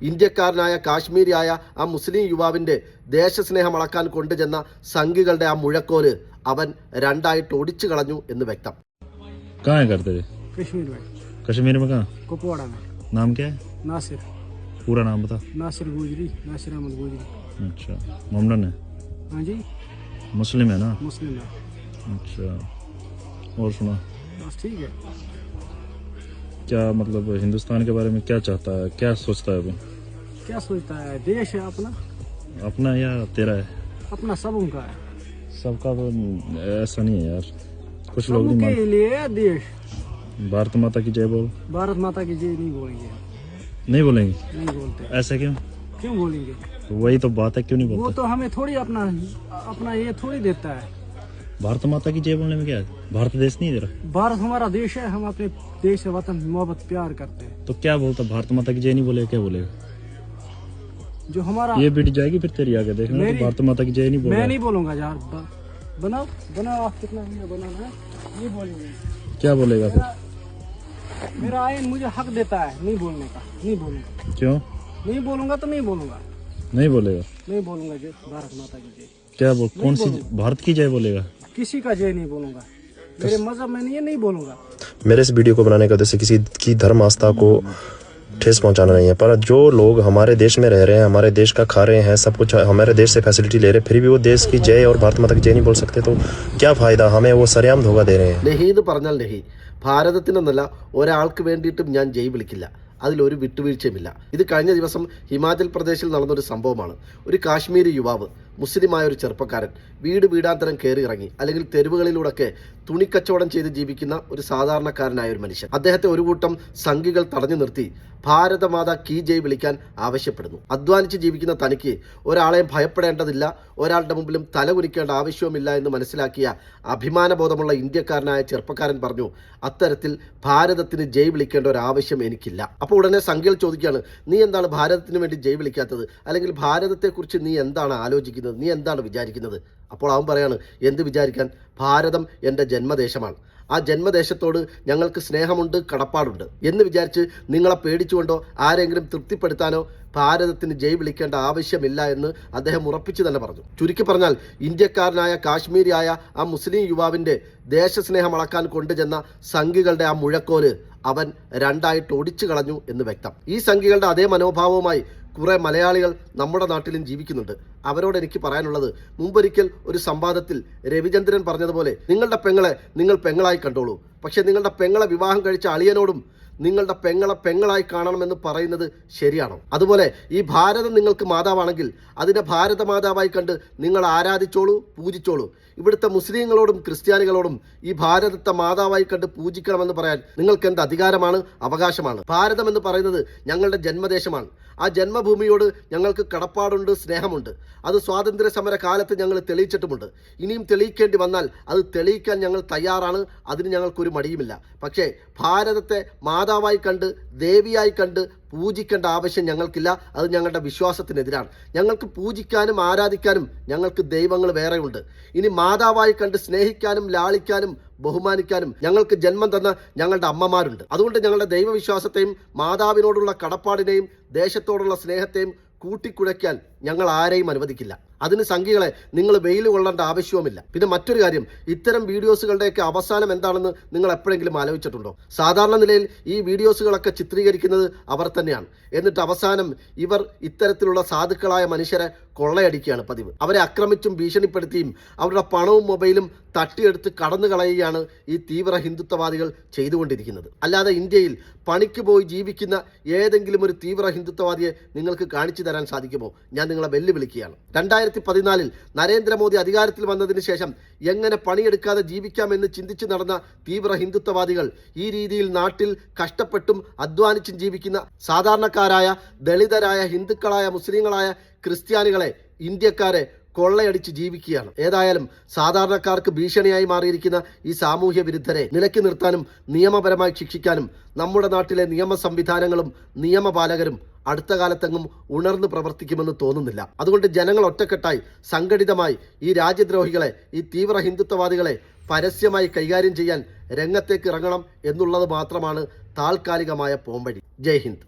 ഇന്ത്യക്കാരനായ കാശ്മീരിയായ ആ മുസ്ലിം യുവാവിൻ്റെ ദേശസ്നേഹം അളക്കാൻ കൊണ്ടുചെന്ന സംഘികളുടെ ആ മുഴക്കോല് അവൻ രണ്ടായിട്ട് ഒടിച്ചു കളഞ്ഞു എന്ന് വ്യക്തം. कश्मीर में कहाँ? कुपवाड़ा में। नाम क्या है? नासिर। पूरा नाम बता। नासिर गुजरी, नासिर अहमद गुजरी। अच्छा, मोमडन है? हाँ जी, मुस्लिम है ना? मुस्लिम है। अच्छा, और सुना? बस ठीक है। क्या मतलब हिंदुस्तान के बारे में क्या चाहता है, क्या सोचता है अभी? क्या सोचता है? देश है अपना। अपना या तेरा है? अपना सब उनका है। सबका तो ऐसा नहीं है यार, कुछ लोग नहीं सबके लिए देश। भारत माता की जय बोल। भारत माता की जय नहीं बोलेंगे। नहीं बोलेंगे? नहीं बोलते। ऐसा क्यों? क्यों बोलेंगे? तो वही तो बात है, क्यों नहीं वो बोलते? तो हमें थोड़ी अपना ये थोड़ी देता है। भारत माता की जय बोलने में क्या है? भारत देश नहीं दे रहा? भारत हमारा देश है, हम अपने देश से वतन मोहब्बत प्यार करते हैं। तो क्या बोलता? भारत माता की जय नहीं बोलेगा, क्या बोलेगा? जो हमारा ये बीट जाएगी फिर तेरी आगे देखना, तो भारत माता की जय नहीं बोल। मैं नहीं बोलूंगा यार, बनाओ बनाओ, आप कितना बनाना है ये बोलेंगे। क्या बोलेगा फिर? मेरा आइन मुझे हक देता है नहीं बोलने का, नहीं बोलूंगा। क्यों नहीं बोलूंगा तो नहीं बोलूंगा, नहीं बोलेगा? नहीं बोलूंगा जय भारत माता की जय। क्या बोल? कौन सी भारत की जय बोलेगा? किसी का जय नहीं बोलूंगा, मेरे मजहब में नहीं बोलूंगा। मेरे इस वीडियो को बनाने का उद्देश्य किसी की धर्म आस्था को ठेस पहुंचाना नहीं है, पर जो लोग हमारे देश में रह रहे हैं, हमारे देश का खा रहे हैं, सब कुछ हमारे देश से फैसिलिटी ले रहे हैं, फिर भी वो देश की जय और भारत माता की जय नहीं बोल सकते, तो क्या फायदा? हमें वो सरेआम धोखा दे रहे हैं। ലഹീന്ന് പറഞ്ഞാൽ ലഹി, ഭാരതത്തിനെന്നല്ല ഒരാൾക്ക് വേണ്ടിയിട്ടും ഞാൻ ജയ് വിളിക്കില്ല, അതിലൊരു വിട്ടുവീഴ്ചയുമില്ല. ഇത് കഴിഞ്ഞ ദിവസം ഹിമാചൽ പ്രദേശിൽ നടന്നൊരു സംഭവമാണ്. ഒരു കാശ്മീരി യുവാവ്, മുസ്ലിമായ ഒരു ചെറുപ്പക്കാരൻ വീട് വീടാന്തരം കയറി ഇറങ്ങി, അല്ലെങ്കിൽ തെരുവുകളിലൂടെയൊക്കെ തുണിക്കച്ചവടം ചെയ്ത് ജീവിക്കുന്ന ഒരു സാധാരണക്കാരനായ ഒരു മനുഷ്യൻ. അദ്ദേഹത്തെ ഒരു കൂട്ടം സംഘികൾ തടഞ്ഞു നിർത്തി ഭാരതമാതാ കീ ജയ് വിളിക്കാൻ ആവശ്യപ്പെടുന്നു. അധ്വാനിച്ച് ജീവിക്കുന്ന തനിക്ക് ഒരാളെയും ഭയപ്പെടേണ്ടതില്ല, ഒരാളുടെ മുമ്പിലും തലകുനിക്കേണ്ട ആവശ്യവുമില്ല എന്ന് മനസ്സിലാക്കിയ അഭിമാനബോധമുള്ള ഇന്ത്യക്കാരനായ ചെറുപ്പക്കാരൻ പറഞ്ഞു, അത്തരത്തിൽ ഭാരതത്തിന് ജയ് വിളിക്കേണ്ട ഒരു ആവശ്യം എനിക്കില്ല. അപ്പോൾ ഉടനെ സംഘികൾ ചോദിക്കുകയാണ്, നീ എന്താണ് ഭാരതത്തിന് വേണ്ടി ജയ് വിളിക്കാത്തത്? അല്ലെങ്കിൽ ഭാരതത്തെക്കുറിച്ച് നീ എന്താണ് ആലോചിക്കുന്നത്, നീ എന്താണ് വിചാരിക്കുന്നത്? അപ്പോൾ അവൻ പറയാണ്, എന്ത് വിചാരിക്കാൻ, ഭാരതം എൻ്റെ ജന്മദേശമാണ്, ആ ജന്മദേശത്തോട് ഞങ്ങൾക്ക് സ്നേഹമുണ്ട്, കടപ്പാടുണ്ട് എന്ന് വിചാരിച്ച് നിങ്ങളെ പേടിച്ചുകൊണ്ടോ ആരെങ്കിലും തൃപ്തിപ്പെടുത്താനോ ഭാരതത്തിന് ജയ് വിളിക്കേണ്ട ആവശ്യമില്ല എന്ന് അദ്ദേഹം ഉറപ്പിച്ചു തന്നെ പറഞ്ഞു. ചുരുക്കി പറഞ്ഞാൽ, ഇന്ത്യക്കാരനായ കാശ്മീരിയായ ആ മുസ്ലിം യുവാവിൻ്റെ ദേശസ്നേഹം അളക്കാൻ കൊണ്ടുചെന്ന സംഘികളുടെ ആ മുഴക്കോല് അവൻ രണ്ടായിട്ട് ഒടിച്ചു കളഞ്ഞു എന്ന് വ്യക്തം. ഈ സംഘികളുടെ അതേ മനോഭാവവുമായി കുറേ മലയാളികൾ നമ്മുടെ നാട്ടിലും ജീവിക്കുന്നുണ്ട്. അവരോട് എനിക്ക് പറയാനുള്ളത്, മുമ്പൊരിക്കൽ ഒരു സംവാദത്തിൽ രവിചന്ദ്രൻ പറഞ്ഞതുപോലെ, നിങ്ങളുടെ പെങ്ങളെ നിങ്ങൾ പെങ്ങളായി കണ്ടോളൂ, പക്ഷെ നിങ്ങളുടെ പെങ്ങളെ വിവാഹം കഴിച്ച അളിയനോടും നിങ്ങളുടെ പെങ്ങളെ പെങ്ങളായി കാണണമെന്ന് പറയുന്നത് ശരിയാണോ? അതുപോലെ ഈ ഭാരതം നിങ്ങൾക്ക് മാതാവാണെങ്കിൽ അതിനെ ഭാരത മാതാവായി കണ്ട് നിങ്ങൾ ആരാധിച്ചോളൂ, പൂജിച്ചോളൂ. ഇവിടുത്തെ മുസ്ലിങ്ങളോടും ക്രിസ്ത്യാനികളോടും ഈ ഭാരതത്തെ മാതാവായി കണ്ട് പൂജിക്കണമെന്ന് പറയാൻ നിങ്ങൾക്ക് എന്ത് അധികാരമാണ്, അവകാശമാണ്? ഭാരതം എന്ന് പറയുന്നത് ഞങ്ങളുടെ ജന്മദേശമാണ്. ആ ജന്മഭൂമിയോട് ഞങ്ങൾക്ക് കടപ്പാടുണ്ട്, സ്നേഹമുണ്ട്. അത് സ്വാതന്ത്ര്യ സമര കാലത്ത് ഞങ്ങൾ തെളിയിച്ചിട്ടുമുണ്ട്. ഇനിയും തെളിയിക്കേണ്ടി വന്നാൽ അത് തെളിയിക്കാൻ ഞങ്ങൾ തയ്യാറാണ്, അതിന് ഞങ്ങൾക്കൊരു മടിയുമില്ല. പക്ഷേ ഭാരതത്തെ മാതാവായി കണ്ട്, ദേവിയായി കണ്ട് പൂജിക്കേണ്ട ആവശ്യം ഞങ്ങൾക്കില്ല. അത് ഞങ്ങളുടെ വിശ്വാസത്തിനെതിരാണ്. ഞങ്ങൾക്ക് പൂജിക്കാനും ആരാധിക്കാനും ഞങ്ങൾക്ക് ദൈവങ്ങൾ വേറെയുണ്ട്. ഇനി മാതാവായി കണ്ട് സ്നേഹിക്കാനും ലാളിക്കാനും ബഹുമാനിക്കാനും ഞങ്ങൾക്ക് ജന്മം തന്ന ഞങ്ങളുടെ അമ്മമാരുണ്ട്. അതുകൊണ്ട് ഞങ്ങളുടെ ദൈവവിശ്വാസത്തെയും മാതാവിനോടുള്ള കടപ്പാടിനെയും ദേശത്തോടുള്ള സ്നേഹത്തെയും കൂട്ടിക്കുഴയ്ക്കാൻ ഞങ്ങൾ ആരെയും അനുവദിക്കില്ല. അതിന് സംഘികളെ നിങ്ങൾ വെയിൽ കൊള്ളേണ്ട ആവശ്യവുമില്ല. പിന്നെ മറ്റൊരു കാര്യം, ഇത്തരം വീഡിയോസുകളുടെയൊക്കെ അവസാനം എന്താണെന്ന് നിങ്ങൾ എപ്പോഴെങ്കിലും ആലോചിച്ചിട്ടുണ്ടോ? സാധാരണ നിലയിൽ ഈ വീഡിയോസുകളൊക്കെ ചിത്രീകരിക്കുന്നത് അവർ തന്നെയാണ്. എന്നിട്ട് അവസാനം ഇവർ ഇത്തരത്തിലുള്ള സാധുക്കളായ മനുഷ്യരെ കൊള്ളയടിക്കുകയാണ് പതിവ്. അവരെ ആക്രമിച്ചും ഭീഷണിപ്പെടുത്തിയും അവരുടെ പണവും മൊബൈലും തട്ടിയെടുത്ത് കടന്നു കളയുകയാണ് ഈ തീവ്ര ഹിന്ദുത്വവാദികൾ ചെയ്തുകൊണ്ടിരിക്കുന്നത്. അല്ലാതെ ഇന്ത്യയിൽ പണിക്ക് പോയി ജീവിക്കുന്ന ഏതെങ്കിലും ഒരു തീവ്ര ഹിന്ദുത്വവാദിയെ നിങ്ങൾക്ക് കാണിച്ചു തരാൻ സാധിക്കുമോ? ഞാൻ നിങ്ങളെ വെല്ലുവിളിക്കുകയാണ്. 2014 നരേന്ദ്രമോദി അധികാരത്തിൽ വന്നതിന് ശേഷം എങ്ങനെ പണിയെടുക്കാതെ ജീവിക്കാമെന്ന് ചിന്തിച്ചു നടന്ന തീവ്ര ഹിന്ദുത്വവാദികൾ ഈ രീതിയിൽ നാട്ടിൽ കഷ്ടപ്പെട്ടും അധ്വാനിച്ചും ജീവിക്കുന്ന സാധാരണക്കാരായ, ദളിതരായ, ഹിന്ദുക്കളായ, മുസ്ലിങ്ങളായ, ക്രിസ്ത്യാനികളെ, ഇന്ത്യക്കാരെ കൊള്ളയടിച്ച് ജീവിക്കുകയാണ്. ഏതായാലും സാധാരണക്കാർക്ക് ഭീഷണിയായി മാറിയിരിക്കുന്ന ഈ സാമൂഹ്യ വിരുദ്ധരെ നിലയ്ക്ക് നിർത്താനും നിയമപരമായി ശിക്ഷിക്കാനും നമ്മുടെ നാട്ടിലെ നിയമ സംവിധാനങ്ങളും നിയമപാലകരും അടുത്ത കാലത്തെങ്ങും ഉണർന്ന് പ്രവർത്തിക്കുമെന്ന് തോന്നുന്നില്ല. അതുകൊണ്ട് ജനങ്ങൾ ഒറ്റക്കെട്ടായി സംഘടിതമായി ഈ രാജ്യദ്രോഹികളെ, ഈ തീവ്ര ഹിന്ദുത്വവാദികളെ പരസ്യമായി കൈകാര്യം ചെയ്യാൻ രംഗത്തേക്ക് ഇറങ്ങണം എന്നുള്ളത് മാത്രമാണ് താൽക്കാലികമായ പോംവഴി. ജയ് ഹിന്ദ്.